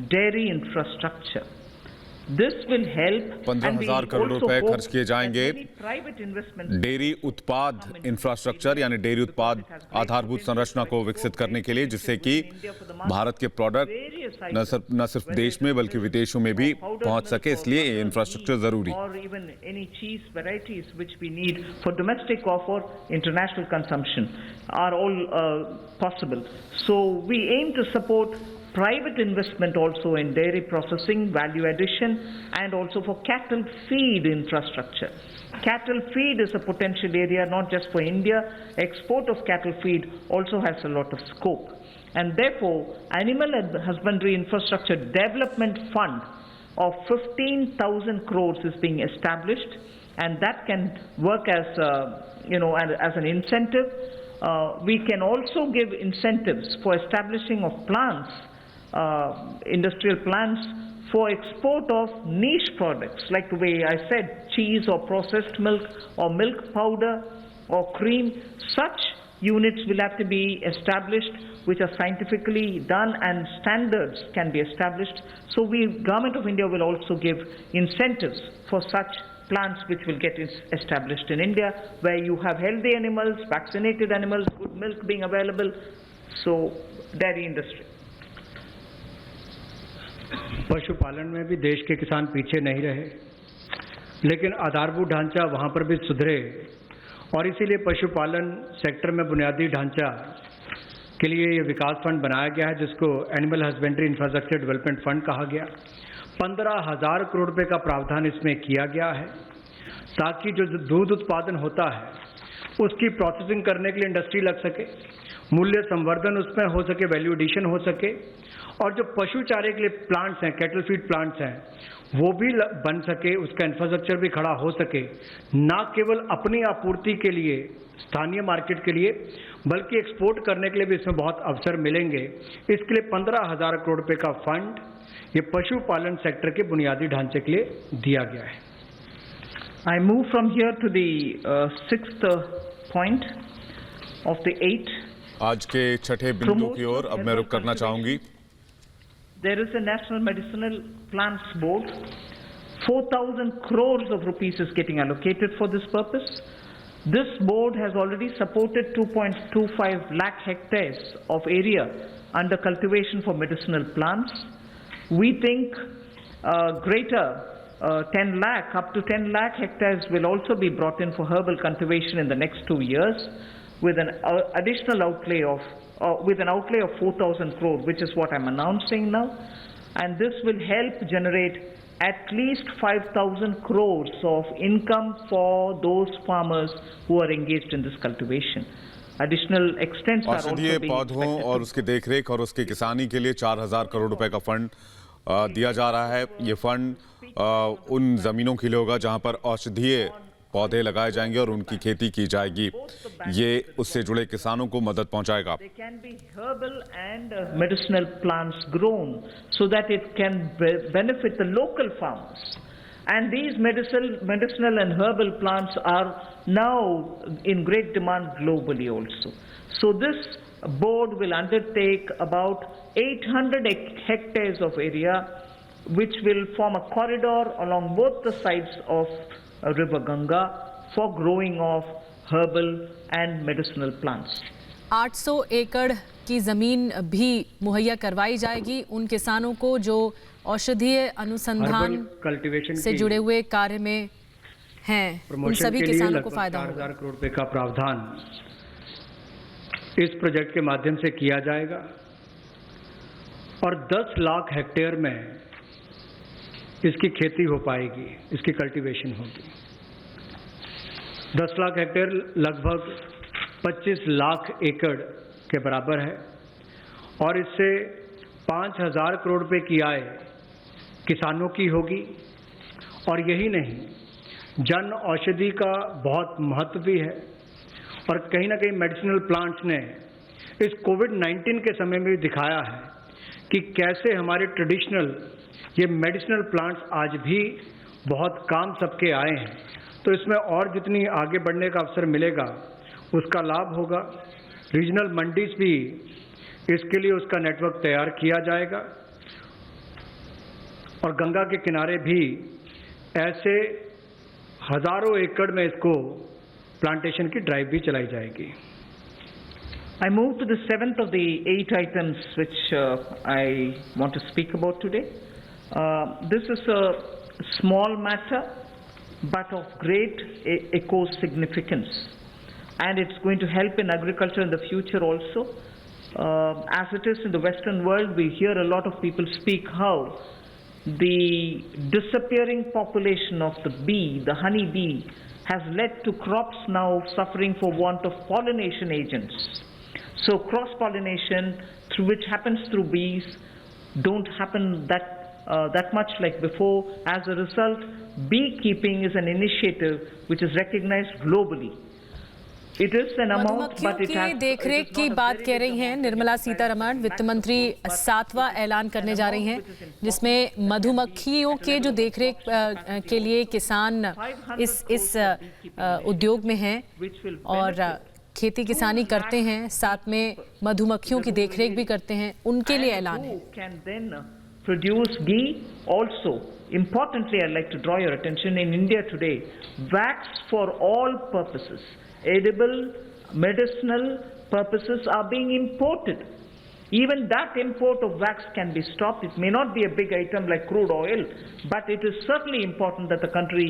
dairy infrastructure. This will help 15,000 crore रुपए खर्च किए जाएंगे private investment डेयरी उत्पाद इंफ्रास्ट्रक्चर यानी डेयरी उत्पाद आधारभूत संरचना को विकसित करने के लिए, जिससे कि भारत के प्रोडक्ट न सिर्फ देश में बल्कि विदेशों में भी पहुंच सके, इसलिए ये इंफ्रास्ट्रक्चर जरूरी। or even any cheese varieties which we need for domestic or for international consumption are all possible. So we aim to support private investment also in dairy processing, value addition, and also for cattle feed infrastructure. Cattle feed is a potential area not just for India. Export of cattle feed also has a lot of scope. And therefore, Animal Husbandry Infrastructure Development Fund of 15,000 crores is being established, and that can work as, as an incentive. We can also give incentives for establishing of plants, industrial plants for export of niche products, like the way I said, cheese or processed milk or milk powder or cream. Such units will have to be established which are scientifically done and standards can be established. So Government of India will also give incentives for such plants which will get established in India, where you have healthy animals, vaccinated animals, good milk being available. So dairy industry. पशुपालन में भी देश के किसान पीछे नहीं रहे, लेकिन आधारभूत ढांचा वहां पर भी सुधरे, और इसीलिए पशुपालन सेक्टर में बुनियादी ढांचा के लिए ये विकास फंड बनाया गया है, जिसको animal husbandry infrastructure development fund कहा गया। 15,000 करोड़ रुपए का प्रावधान इसमें किया गया है, ताकि जो दूध उत्पादन होता है उसकी प्रोसेसिंग करने के लिए इंडस्ट्री लग सके, मूल्य संवर्धन उसमें हो सके, वैल्यू एडिशन हो सके, और जो पशु चारे के लिए प्लांट्स हैं, कैटल फीड प्लांट्स हैं, वो भी बन सके, उसका इंफ्रास्ट्रक्चर भी खड़ा हो सके, ना केवल अपनी आपूर्ति के लिए, स्थानीय मार्केट के लिए, बल्कि एक्सपोर्ट करने के लिए भी इसमें बहुत अवसर मिलेंगे। इसके लिए 15,000 करोड़ रुपए का फंड ये पशुपालन सेक्टर के बुनियादी ढांचे के लिए दिया गया है। I move from here to the sixth point of the 8. आज के छठे बिंदु की ओर अब मैं रुक करना चाहूंगी। There is a National Medicinal Plants Board. 4,000 crores of rupees is getting allocated for this purpose. This board has already supported 2.25 lakh hectares of area under cultivation for medicinal plants. We think greater 10 lakh, up to 10 lakh hectares will also be brought in for herbal cultivation in the next 2 years with an additional outlay of with an outlay of 4,000 crore, which is what I'm announcing now. And this will help generate at least 5,000 crores of income for those farmers who are engaged in this cultivation. Additional extents are also being औषधीय पौधों और उसकी देखरेख और उसकी किसानी के लिए 4,000 करोड़ रुपए का फंड दिया जा रहा है। ये फंड उन जमीनों के लिए होगा जहां पर औषधीय पौधे लगाए जाएंगे और उनकी खेती की जाएगी। ये उससे जुड़े किसानों को मदद पहुंचाएगा। They can be herbal and medicinal plants grown so that it can benefit the local farmers. And these medicinal and herbal plants are now in great demand globally also. So this board will undertake about 800 hectares of area, which will form a corridor along both the sides of River Ganga for growing of herbal and medicinal plants. 800 एकड़ की ज़मीन भी मुहैया करवाई जाएगी उन किसानों को जो औषधीय अनुसंधान कल्टीवेशन से जुड़े हुए कार्य में हैं। उन सभी किसानों को फायदा होगा। 4,000 करोड़ रुपए का प्रावधान इस प्रोजेक्ट के माध्यम से किया जाएगा और 10 लाख हेक्टेयर में इसकी खेती हो पाएगी, इसकी कल्टीवेशन होगी। 10 लाख हेक्टेयर लगभग 25 लाख एकड़ के बराबर है और इससे 5,000 करोड़ रुपए की आय किसानों की होगी। और यही नहीं, जन औषधि का बहुत महत्व भी है और कहीं ना कहीं मेडिसिनल प्लांट्स ने इस कोविड-19 के समय में भी दिखाया है कि कैसे हमारे ट्रेडिशनल ये मेडिसिनल प्लांट्स आज भी बहुत काम सबके आए हैं। तो इसमें और जितनी आगे बढ़ने का अवसर मिलेगा उसका लाभ होगा। रीजनल मंडीज भी इसके लिए उसका नेटवर्क तैयार किया जाएगा और गंगा के किनारे भी ऐसे हजारों एकड़ में इसको प्लांटेशन की ड्राइव भी चलाई जाएगी। I move to the 7th of the 8 items which I want to speak about today. This is a small matter but of great eco significance, and it's going to help in agriculture in the future also. As it is in the Western world, we hear a lot of people speak how the disappearing population of the bee, the honey bee, has led to crops now suffering for want of pollination agents. So cross-pollination, through which happens through bees, don't happen that much like before. As a result, beekeeping is an initiative which is recognized globally. It is an amount, but it has, की देखरेख की बात कह रही हैं निर्मला सीतारमण। वित्त मंत्री 7वां ऐलान करने जा रही हैं जिसमें मधुमक्खियों के जो देखरेख के लिए किसान इस उद्योग में हैं और खेती किसानी करते हैं, साथ में मधुमक्खियों की देखरेख भी करते हैं, उनके लिए ऐलान है। Can then produce ghee also. Importantly, I'd like to draw your attention, in India today, wax for all purposes, edible, medicinal purposes are being imported. Even that import of wax can be stopped. It may not be a big item like crude oil, but it is certainly important that the country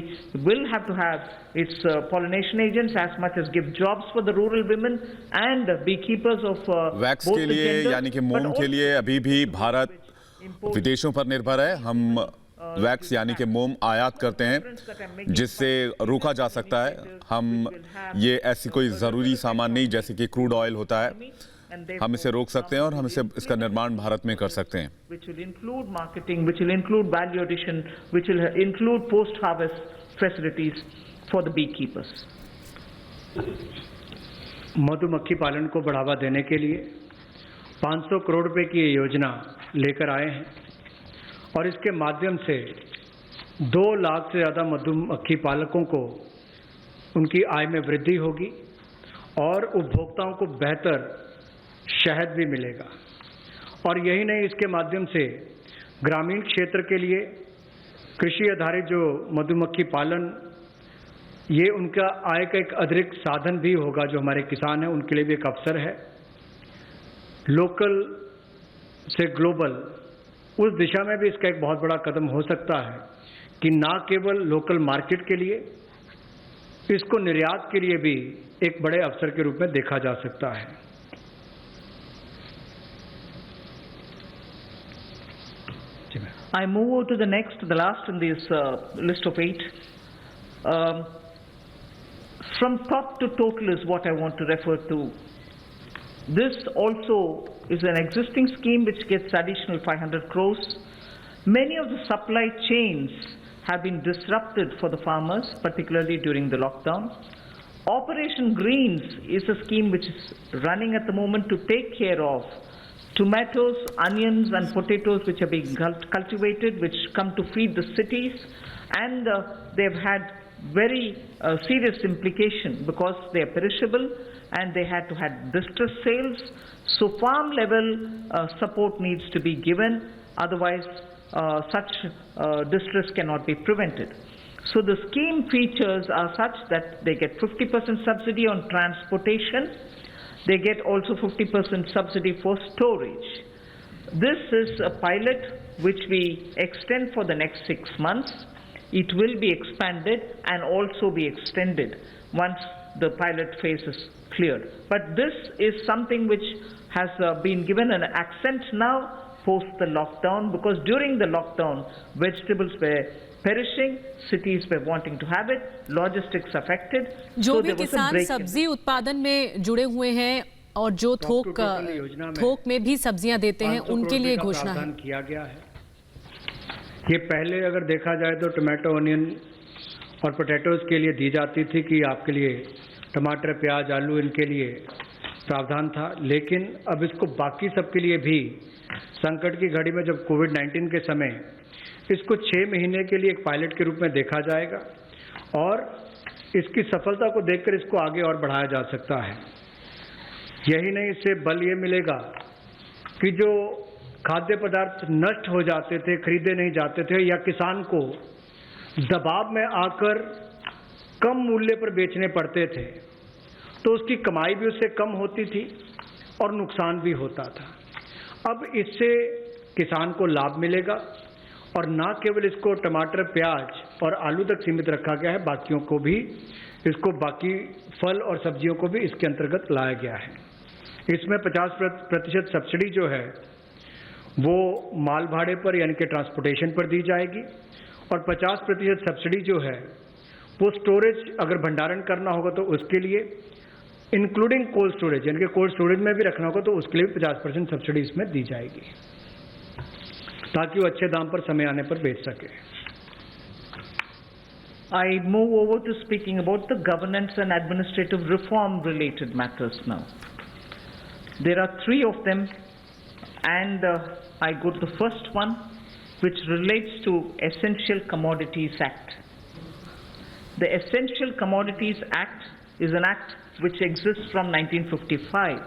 will have to have its pollination agents as much as give jobs for the rural women and beekeepers of wax के लिए यानी कि मोम के लिए अभी भी भारत विदेशों पर निर्भर है। हम वैक्स यानी कि मोम आयात करते हैं जिससे रोका जा सकता है। हम ये ऐसी कोई ज़रूरी सामान नहीं जैसे कि क्रूड ऑयल होता है, हम इसे रोक सकते हैं और हम इसका निर्माण भारत में कर सकते हैं। Which will include marketing, which will include value addition, which will include post-harvest facilities for the beekeepers. मधुमक्खी पालन को बढ़ावा देने के लिए 500 करोड़ रुपए की ये योजना लेकर आए हैं और इसके माध्यम से 2 लाख से ज़्यादा मधुमक्खी पालकों को उनकी आय में वृद्धि होगी और उपभोक्ताओं को बेहतर शहद भी मिलेगा। और यही नहीं, इसके माध्यम से ग्रामीण क्षेत्र के लिए कृषि आधारित जो मधुमक्खी पालन, ये उनका आय का एक अतिरिक्त साधन भी होगा। जो हमारे किसान हैं उनके लिए भी एक अवसर है। लोकल से ग्लोबल, उस दिशा में भी इसका एक बहुत बड़ा कदम हो सकता है कि ना केवल लोकल मार्केट के लिए, इसको निर्यात के लिए भी एक बड़े अवसर के रूप में देखा जा सकता है। I move to the next, the last in this list of 8. From top to total is what I want to refer to. This also is an existing scheme which gets additional 500 crores. Many of the supply chains have been disrupted for the farmers, particularly during the lockdown. Operation Greens is a scheme which is running at the moment to take care of tomatoes, onions and potatoes which are being cultivated, which come to feed the cities, and they've had very serious implication because they are perishable and they had to have distress sales. So farm level support needs to be given, otherwise such distress cannot be prevented. So the scheme features are such that they get 50% subsidy on transportation, They get also 50% subsidy for storage. This is a pilot which we extend for the next 6 months. It will be expanded and also be extended once the pilot phase is cleared. But this is something which has been given an accent now post the lockdown, because during the lockdown vegetables were perishing, cities were wanting to have it, logistics affected. जो भी किसान सब्जी उत्पादन में जुड़े हुए हैं और जो थोक में भी सब्जियां देते हैं, उनके लिए घोषणा है किया गया है। ये पहले अगर देखा जाए तो टमाटो, ऑनियन और पोटैटोज के लिए दी जाती थी कि आपके लिए टमाटर, प्याज, आलू, इनके लिए प्रावधान था, लेकिन अब इसको बाकी सबके लिए भी संकट की घड़ी में, जब कोविड-19 के समय, इसको 6 महीने के लिए एक पायलट के रूप में देखा जाएगा और इसकी सफलता को देखकर इसको आगे और बढ़ाया जा सकता है। यही नहीं, इससे बल ये मिलेगा कि जो खाद्य पदार्थ नष्ट हो जाते थे, खरीदे नहीं जाते थे, या किसान को दबाव में आकर कम मूल्य पर बेचने पड़ते थे, तो उसकी कमाई भी उससे कम होती थी और नुकसान भी होता था। अब इससे किसान को लाभ मिलेगा और न केवल इसको टमाटर, प्याज और आलू तक सीमित रखा गया है, बाकियों को भी, इसको बाकी फल और सब्जियों को भी इसके अंतर्गत लाया गया है। इसमें 50% सब्सिडी जो है वो माल भाड़े पर यानी कि ट्रांसपोर्टेशन पर दी जाएगी और 50% सब्सिडी जो है वो स्टोरेज, अगर भंडारण करना होगा तो उसके लिए, इंक्लूडिंग कोल्ड स्टोरेज, यानी कि कोल्ड स्टोरेज में भी रखना होगा तो उसके लिए भी 50% सब्सिडी इसमें दी जाएगी, ताकि वो अच्छे दाम पर समय आने पर बेच सके। I move over to speaking about the governance and administrative reform related matters now. There are 3 of them, and I go to the first one, which relates to Essential Commodities Act. The Essential Commodities Act is an act which exists from 1955.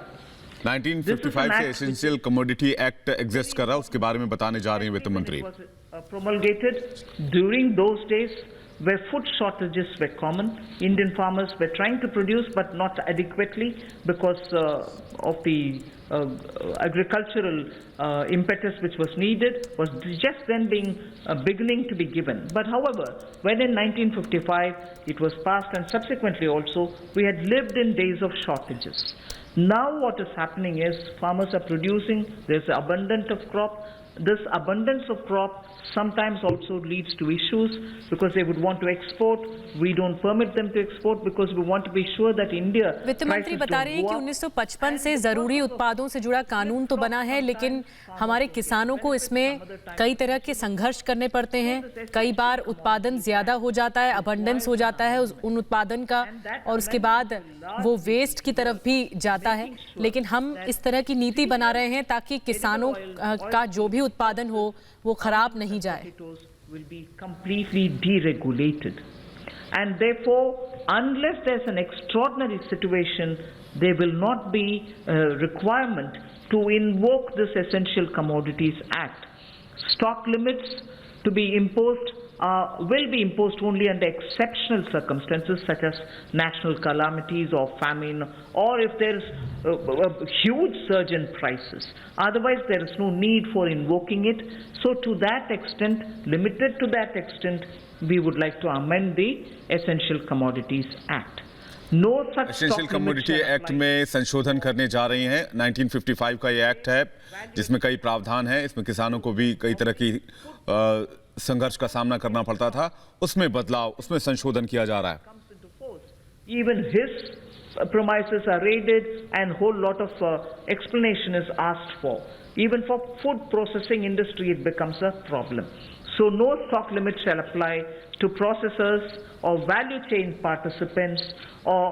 1955 से एसेंशियल कमोडिटी एक्ट एग्जिस्ट कर रहा है, उसके बारे में बताने जा रही हैं वित्त मंत्री। Promulgated during those days where food shortages were common. Indian farmers were trying to produce but not adequately because of the agricultural impetus which was needed was just then beginning to be given. But however, when in 1955 it was passed, and subsequently also we had lived in days of shortages. Now what is happening is farmers are producing, there's abundance of crop. This abundance of crop sometimes also leads to issues because they would want to export. We don't permit them to export because we want to be sure that India. वित्त मंत्री बता रहे हैं कि 1955 से जरूरी उत्पादों से जुड़ा कानून तो बना है, लेकिन हमारे किसानों को इसमें कई तरह के संघर्ष करने पड़ते हैं। कई बार उत्पादन ज्यादा हो जाता है, अबंडेंस हो जाता है उन उत्पादन का, और उसके बाद वो वेस्ट की तरफ भी जाता है। लेकिन हम इस तरह की नीति बना रहे हैं ताकि किसानों का जो भी उत्पादन हो वो खराब नहीं जाए। Will be completely deregulated, and therefore, unless there's an extraordinary situation, there will not be a requirement to invoke this Essential Commodities Act. Stock limits to be imposed will be imposed only under exceptional circumstances such as national calamities or famine, or if there is a huge surge in prices. Otherwise, there is no need for invoking it. So to that extent, limited to that extent, we would like to amend the Essential Commodities Act. No such essential commodity act में संशोधन करने जा रही हैं। 1955 का ये एक्ट है जिसमें कई प्रावधान हैं, इसमें किसानों को भी कई तरह की संघर्ष का सामना करना पड़ता था, उसमें बदलाव, उसमें संशोधन किया जा रहा है। Even his premises are raided and whole lot of explanation is asked for. Even for food processing industry it becomes a problem. So no stock limit shall apply to processors or value chain participants or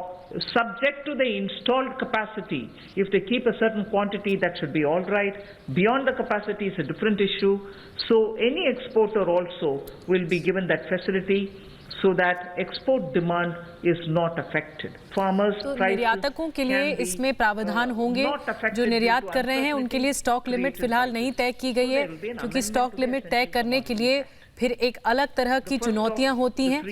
subject to the installed capacity. If they keep a certain quantity, that should be all right. Beyond the capacity is a different issue. So any exporter also will be given that facility so that export demand is not affected. Farmers तो निर्यातकों के लिए इसमें प्रावधान होंगे। जो निर्यात कर रहे हैं उनके लिए स्टॉक लिमिट फिलहाल नहीं तय की गई है, क्योंकि स्टॉक लिमिट तय करने के लिए फिर एक अलग तरह की चुनौतियां होती हैं,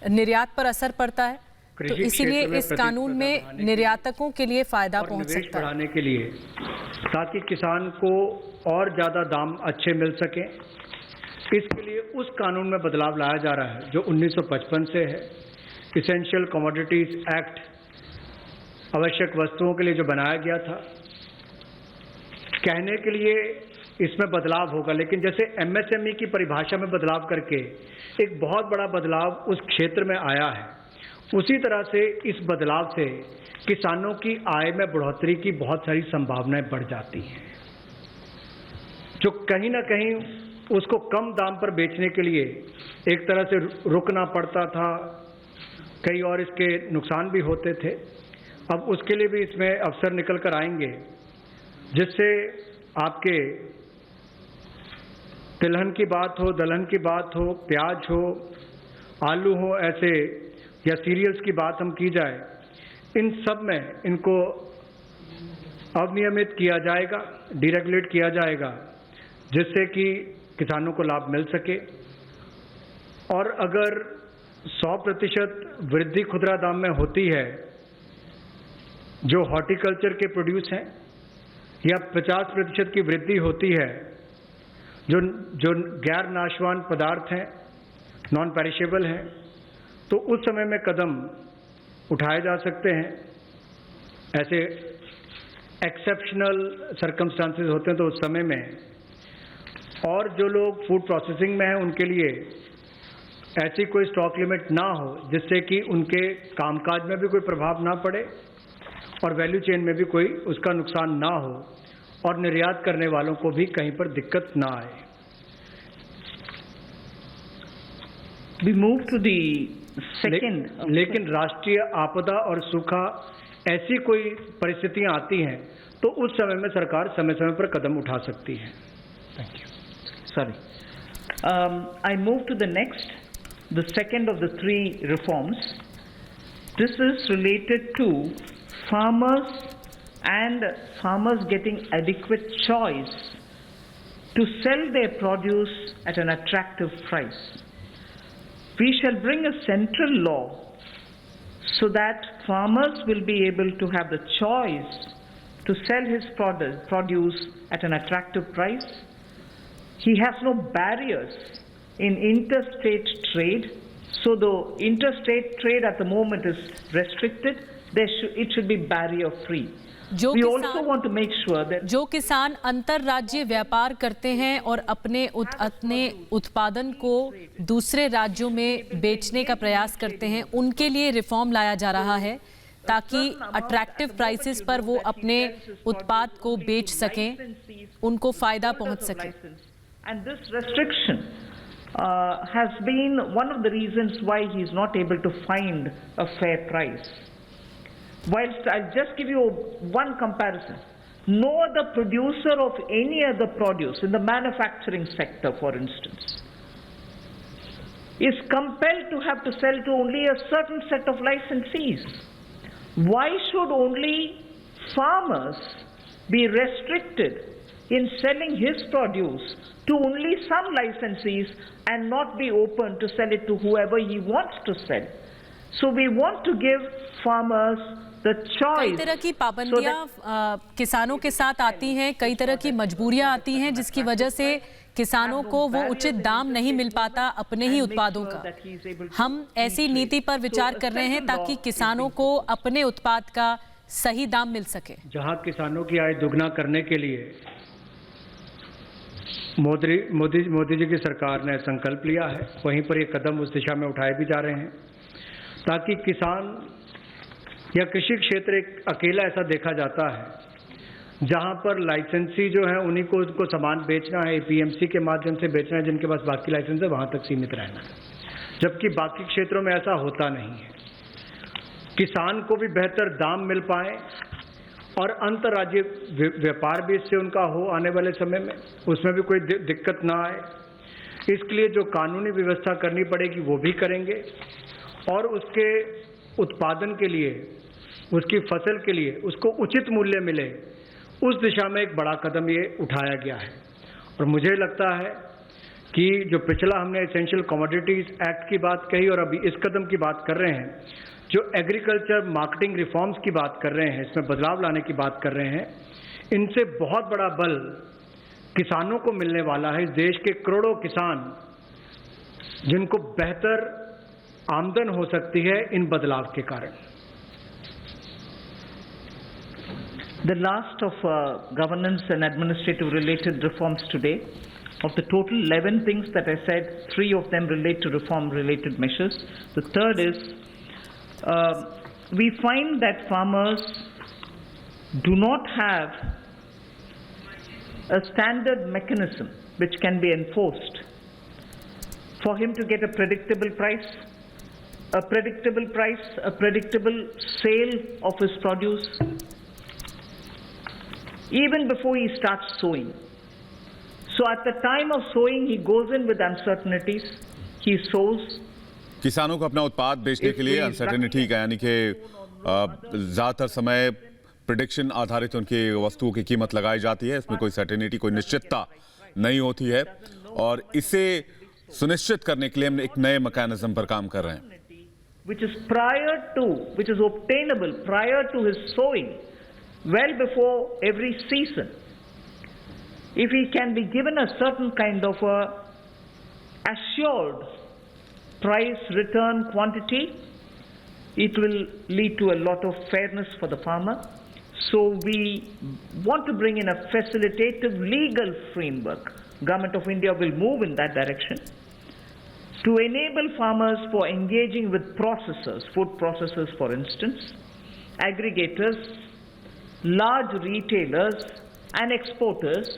निर्यात पर असर पड़ता है। तो इसीलिए इस कानून में निर्यातकों के लिए फायदा पहुंच सकता है बढ़ाने के लिए, ताकि किसान को और ज्यादा दाम अच्छे मिल सके। इसके लिए उस कानून में बदलाव लाया जा रहा है जो 1955 से है, इसेंशियल कमोडिटीज एक्ट, आवश्यक वस्तुओं के लिए जो बनाया गया था। कहने के लिए इसमें बदलाव होगा, लेकिन जैसे एमएसएमई की परिभाषा में बदलाव करके एक बहुत बड़ा बदलाव उस क्षेत्र में आया है, उसी तरह से इस बदलाव से किसानों की आय में बढ़ोतरी की बहुत सारी संभावनाएं बढ़ जाती हैं, जो कहीं ना कहीं उसको कम दाम पर बेचने के लिए एक तरह से रुकना पड़ता था, कई और इसके नुकसान भी होते थे। अब उसके लिए भी इसमें अवसर निकल कर आएंगे, जिससे आपके तिलहन की बात हो, दलहन की बात हो, प्याज हो, आलू हो, ऐसे या सीरियल्स की बात हम की जाए, इन सब में इनको अवनियमित किया जाएगा, डीरेगुलेट किया जाएगा, जिससे कि किसानों को लाभ मिल सके। और अगर 100% वृद्धि खुदरा दाम में होती है जो हॉर्टिकल्चर के प्रोड्यूस हैं, या 50% की वृद्धि होती है जो गैर नाशवान पदार्थ हैं, नॉन पेरिशेबल हैं, तो उस समय में कदम उठाए जा सकते हैं। ऐसे एक्सेप्शनल सर्कमस्टांसेस होते हैं तो उस समय में, और जो लोग फूड प्रोसेसिंग में हैं उनके लिए ऐसी कोई स्टॉक लिमिट ना हो जिससे कि उनके कामकाज में भी कोई प्रभाव ना पड़े और वैल्यू चेन में भी कोई उसका नुकसान ना हो, और निर्यात करने वालों को भी कहीं पर दिक्कत ना आए। We move to the second. लेकिन राष्ट्रीय आपदा और सूखा ऐसी कोई परिस्थितियां आती हैं तो उस समय में सरकार समय समय पर कदम उठा सकती है। Thank you. Sorry. I move to the next, the second of the three reforms. This is related to farmers and farmers getting adequate choice to sell their produce at an attractive price. We shall bring a central law so that farmers will be able to have the choice to sell his produce at an attractive price. He has no barriers in interstate trade. So the interstate trade at the moment is restricted. It should be barrier free. We also want to make sure that जो किसान अंतर्राज्यीय व्यापार करते हैं और अपने उत्पादन को दूसरे राज्यों में बेचने का प्रयास करते हैं, उनके लिए रिफॉर्म लाया जा रहा है ताकि अट्रैक्टिव प्राइसेस पर वो अपने उत्पाद को बेच सकें, उनको फायदा पहुंच सके। And this restriction has been one of the reasons why he is not able to find a fair price. Whilst I'll just give you one comparison, no other producer of any other produce in the manufacturing sector, for instance, is compelled to have to sell to only a certain set of licensees. Why should only farmers be restricted in selling his produce to only some licensees and not be open to sell it to whoever he wants to sell? So we want to give farmers कई तरह की पाबंदियां किसानों के साथ आती हैं, कई तरह की मजबूरियां आती हैं जिसकी वजह से किसानों को वो उचित दाम नहीं मिल पाता अपने ही उत्पादों का। हम ऐसी नीति पर विचार कर रहे हैं ताकि किसानों को अपने उत्पाद का सही दाम मिल सके। जहां किसानों की आय दुगना करने के लिए मोदी जी की सरकार ने संकल्प लिया है, वहीं पर ये कदम उस दिशा में उठाए भी जा रहे हैं ताकि किसान या कृषि क्षेत्र एक अकेला ऐसा देखा जाता है जहां पर लाइसेंसी जो है उन्हीं को उनको सामान बेचना है, एपीएमसी के माध्यम से बेचना है, जिनके पास बाकी लाइसेंस है वहां तक सीमित रहना है, जबकि बाकी क्षेत्रों में ऐसा होता नहीं है। किसान को भी बेहतर दाम मिल पाए और अंतर्राज्यीय व्यापार भी इससे उनका हो आने वाले समय में, उसमें भी कोई दिक्कत ना आए। इसके लिए जो कानूनी व्यवस्था करनी पड़ेगी वो भी करेंगे और उसके उत्पादन के लिए, उसकी फसल के लिए उसको उचित मूल्य मिले, उस दिशा में एक बड़ा कदम ये उठाया गया है। और मुझे लगता है कि जो पिछला हमने एसेंशियल कमोडिटीज एक्ट की बात कही और अभी इस कदम की बात कर रहे हैं, जो एग्रीकल्चर मार्केटिंग रिफॉर्म्स की बात कर रहे हैं, इसमें बदलाव लाने की बात कर रहे हैं, इनसे बहुत बड़ा बल किसानों को मिलने वाला है। इस देश के करोड़ों किसान जिनको बेहतर आमदन हो सकती है इन बदलाव के कारण। The last of governance and administrative related reforms today, of the total 11 things that I said, 3 of them relate to reform related measures. The third is we find that farmers do not have a standard mechanism which can be enforced for him to get a predictable price, a predictable sale of his produce, even before he starts sowing. So at the time of sowing, he goes in with uncertainties, he sows. किसानों को अपना उत्पाद बेचने के लिए अनसर्टेनिटी का, यानी कि ज़्यादातर समय प्रेडिक्शन आधारित उनकी वस्तुओं की कीमत लगाई जाती है। इसमें कोई सर्टेनिटी, कोई निश्चितता नहीं होती है, और इसे सुनिश्चित करने के लिए हम एक नए मैकेनिज्म पर काम कर रहे हैं, which is obtainable prior to his sowing, well before every season. If he can be given a certain kind of a assured price return quantity, it will lead to a lot of fairness for the farmer. So we want to bring in a facilitative legal framework. Government of India will move in that direction to enable farmers for engaging with processors, food processors for instance, aggregators, large retailers and exporters,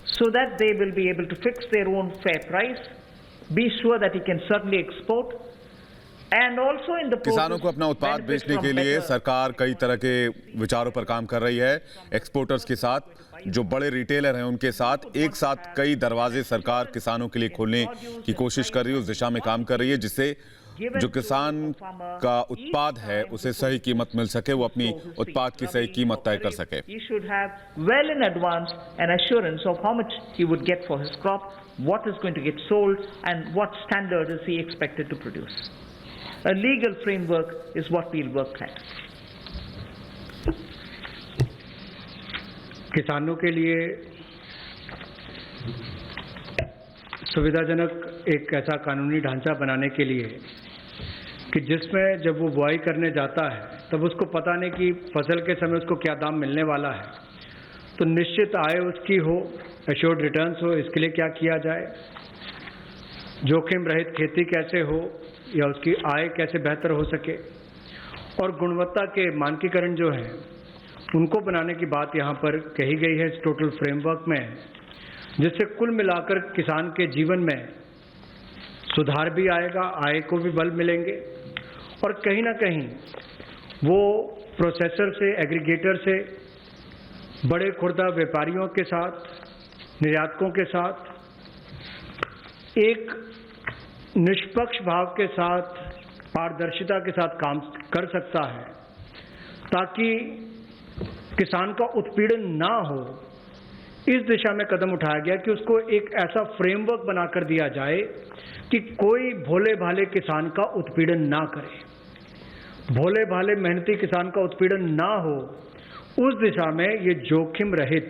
so that they will be able to fix their own fair price, be sure that he can certainly export, and also in the किसानों को अपना उत्पाद बेचने के लिए सरकार कई तरह के विचारों पर काम कर रही है। एक्सपोर्टर्स के साथ, जो बड़े रिटेलर हैं उनके साथ, एक साथ कई दरवाजे सरकार किसानों के लिए खोलने की कोशिश कर रही है, उस दिशा में काम कर रही है, जिससे जो किसान का उत्पाद है उसे सही कीमत मिल सके, वो अपनी उत्पाद की सही कीमत तय कर सके। He should have well in advance an assurance of how much he would get for his crop, what is going to get sold, and what standard is he expected to produce. A legal framework is what we'll work at. किसानों के लिए सुविधाजनक एक ऐसा कानूनी ढांचा बनाने के लिए कि जिसमें जब वो बुआई करने जाता है तब उसको पता नहीं कि फसल के समय उसको क्या दाम मिलने वाला है, तो निश्चित आय उसकी हो, एश्योर्ड रिटर्न्स हो, इसके लिए क्या किया जाए, जोखिम रहित खेती कैसे हो या उसकी आय कैसे बेहतर हो सके, और गुणवत्ता के मानकीकरण जो है उनको बनाने की बात यहाँ पर कही गई है इस टोटल फ्रेमवर्क में, जिससे कुल मिलाकर किसान के जीवन में सुधार भी आएगा, आय को भी बल मिलेंगे, और कहीं ना कहीं वो प्रोसेसर से, एग्रीगेटर से, बड़े खुर्दा व्यापारियों के साथ, निर्यातकों के साथ एक निष्पक्ष भाव के साथ, पारदर्शिता के साथ काम कर सकता है, ताकि किसान का उत्पीड़न ना हो। इस दिशा में कदम उठाया गया कि उसको एक ऐसा फ्रेमवर्क बनाकर दिया जाए कि कोई भोले भाले किसान का उत्पीड़न ना करे, भोले भाले मेहनती किसान का उत्पीड़न ना हो। उस दिशा में ये जोखिम रहित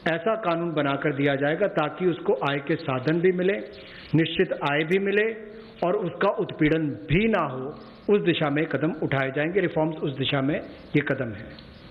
ऐसा कानून बनाकर दिया जाएगा ताकि उसको आय के साधन भी मिले, निश्चित आय भी मिले, और उसका उत्पीड़न भी ना हो। उस दिशा में कदम उठाए जाएंगे। रिफॉर्म्स उस दिशा में ये कदम है।